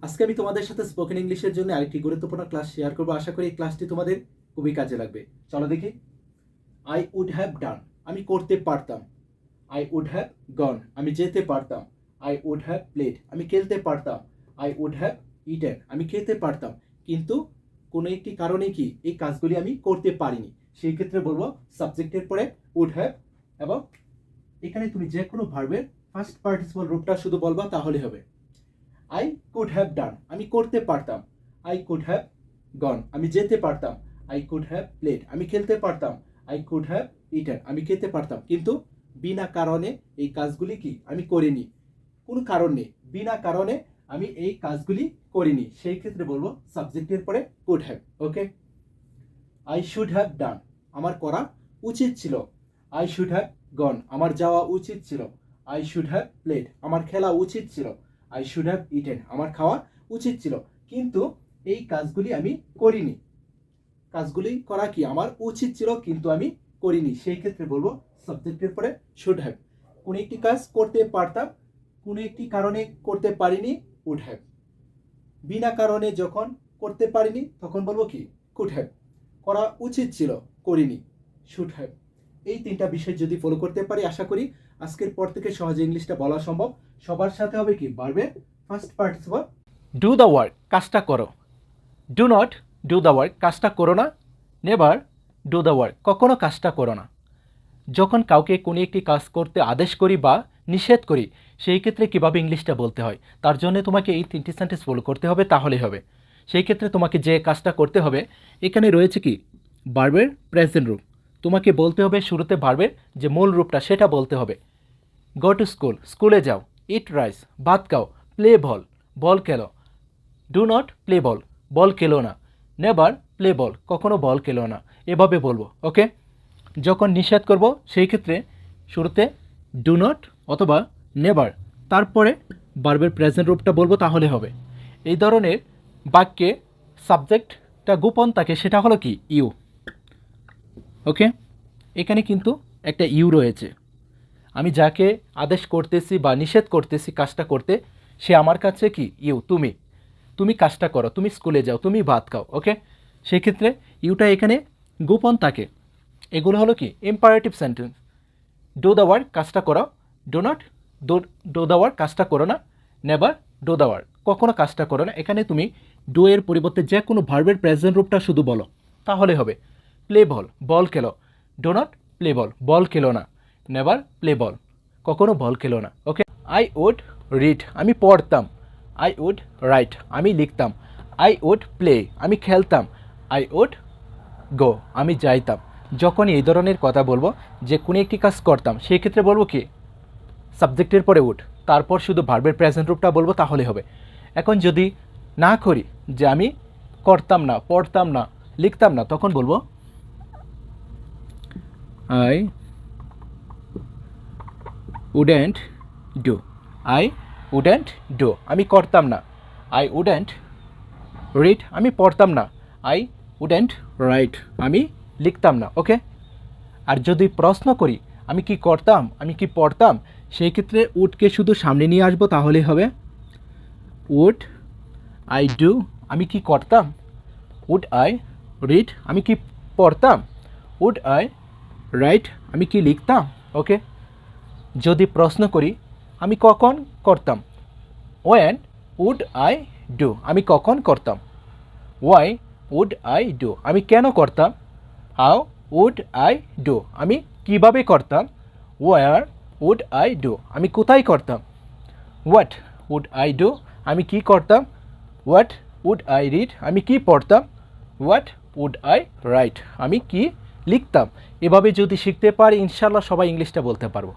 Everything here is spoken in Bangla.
আজকে আমি তোমাদের সাথে স্পোকেন ইংলিশের জন্য আরেকটি গুরুত্বপূর্ণ ক্লাস শেয়ার করবো। আশা করি এই ক্লাসটি তোমাদের খুবই কাজে লাগবে। চলো দেখি। আই উড হ্যাভ ডান, আমি করতে পারতাম। আই উড হ্যাভ গন, আমি যেতে পারতাম। আই উড হ্যাভ প্লেড, আমি খেলতে পারতাম। আই উড হ্যাভ ইটেন, আমি খেতে পারতাম। কিন্তু কোনো একটি কারণে কি এই কাজগুলি আমি করতে পারিনি, সেই ক্ষেত্রে বলবো সাবজেক্টের পরে উড হ্যাভ, এবং এখানে তুমি যে কোনো ভার্বের ফার্স্ট পার্টিসিপল রূপটা শুধু বলবা তাহলে হবে। আই কুড হ্যাভ ডান, আমি করতে পারতাম। আই কুড হ্যাভ গন, আমি যেতে পারতাম। আই কুড হ্যাভ প্লেড, আমি খেলতে পারতাম। আই কুড হ্যাভ ইটেন, আমি খেতে পারতাম। কিন্তু বিনা কারণে এই কাজগুলি কি আমি করিনি, কোনো কারণ নেই, বিনা কারণে আমি এই কাজগুলি করিনি, সেই ক্ষেত্রে বলবো সাবজেক্টের পরে could have. Okay. I should have done, আমার করা উচিত ছিল। আই শুড হ্যাভ গন, আমার যাওয়া উচিত ছিল। আই শুড হ্যাভ প্লেড, আমার খেলা উচিত ছিল। আই শুড হ্যাভ ইটেন, আমার খাওয়া উচিত ছিল। কিন্তু এই কাজগুলি আমি করিনি, কাজগুলি করা কি আমার উচিত ছিল কিন্তু আমি করিনি, সেই ক্ষেত্রে বলবো সাবজেক্টের পরে শুড হ্যাভ। কোনো একটি কাজ করতে পারতাম, কোনো একটি কারণে করতে পারিনি, উড হ্যাভ। বিনা কারণে যখন করতে পারিনি তখন বলবো কি কুড হ্যাভ। করা উচিত ছিল, করিনি, শুড হ্যাভ। এই তিনটা বিষয় যদি ফলো করতে পারি, আশা করি আজকের পর থেকে সহজে ইংলিশটা বলা সম্ভব। সবার সাথে হবে কি ভার্বের first participle do the work, কাজটা করো। Do not do the work, কাজটা করো না। নেভার ডু দ্য ওয়ার্ক, কখনো কাজটা করো না। যখন কাউকে কোনো একটি কাজ করতে আদেশ করি বা নিষেধ করি, সেই ক্ষেত্রে কীভাবে ইংলিশটা বলতে হয়, তার জন্য তোমাকে এই তিনটি সেন্টেন্স ফলো করতে হবে, তাহলে হবে। সেই ক্ষেত্রে তোমাকে যে কাজটা করতে হবে, এখানে রয়েছে কি ভার্বের প্রেজেন্ট রূপ। তোমাকে বলতে হবে শুরুতে ভার্বের যে মূল রূপটা সেটা বলতে হবে। গো টু স্কুল, স্কুলে যাও। ইট রাইস, ভাত খাও। প্লে বল, বল খেলো। ডু নট প্লে বল, বল খেলো না। নেভার প্লে বল, কখনো বল খেলো না। এভাবে বলবো। ওকে। যখন নিষেধ করব সেই ক্ষেত্রে শুরুতে ডু নট অথবা নেভার, তারপরে ভার্বের প্রেজেন্ট রূপটা বলবো, তাহলে হবে। এই ধরনের বাক্যে সাবজেক্টটা গোপন থাকে, সেটা হলো কি ইউ। ওকে। এখানে কিন্তু একটা ইউ রয়েছে। আমি যাকে আদেশ করতেছি বা নিষেধ করতেছি কাজটা করতে, সে আমার কাছে কি ইউ, তুমি। তুমি কাজটা করো, তুমি স্কুলে যাও, তুমি ভাত খাও। ওকে। সেক্ষেত্রে ইউটা এখানে গোপন থাকে। এগুলো হলো কি imperative sentence. Do the work, কাজটা করো। Do not do the work, কাজটা করো না। নেভার ডু দ্য ওয়ার্ক, কখনো কাজটা করো না। এখানে তুমি ডু এর পরিবর্তে যে কোনো ভার্বের প্রেজেন্ট রূপটা শুধু বলো, তাহলে হবে। প্লে বল, বল খেলো। ডু নট প্লে বল, বল খেলো না। নেভার প্লে বল, কখনো বল খেলো না। ওকে। আই উড রিড, আমি পড়তাম। আই উড রাইট, আমি লিখতাম। আই উড প্লে, আমি খেলতাম। আই উড গো, আমি যাইতাম। যখন এই ধরনের কথা বলবো যে কোনো একটি কাজ করতাম, সেই ক্ষেত্রে বলবো কি সাবজেক্টের পরে উড, তারপর শুধু ভার্বের প্রেজেন্ট রূপটা বলবো, তাহলে হবে। এখন যদি না করি, যে আমি করতাম না, পড়তাম না, লিখতাম না, তখন বলবো I wouldn't do. I wouldn't do, আমি করতাম না। আই উডেন্ট রিড, আমি পড়তাম না। আই উডেন্ট রাইট, আমি লিখতাম না। ওকে। আর যদি প্রশ্ন করি আমি কি করতাম, আমি কি পড়তাম, সেই ক্ষেত্রে উডকে শুধু সামনে নিয়ে আসবো, তাহলে হবে উড আই ডু, আমি কি করতাম। উড আই রিড, আমি কি পড়তাম। উড আই রাইট, আমি কি লিখতাম। ওকে। যদি প্রশ্ন করি আমি কখন করতাম, ওয়েন উড আই ডু, আমি কখন করতাম। ওয়াই উড আই ডু, আমি কেন করতাম। হাউ উড আই ডু, আমি কিভাবে করতাম। ওয়ার উড আই ডু, আমি কোথায় করতাম। হোয়াট উড আই ডু, আমি কি করতাম। হোয়াট উড আই রিড, আমি কি পড়তাম। হোয়াট উড আই রাইট, আমি কি লিখতাম। এভাবে যদি শিখতে পারি, ইনশাল্লাহ সবাই ইংলিশটা বলতে পারবো।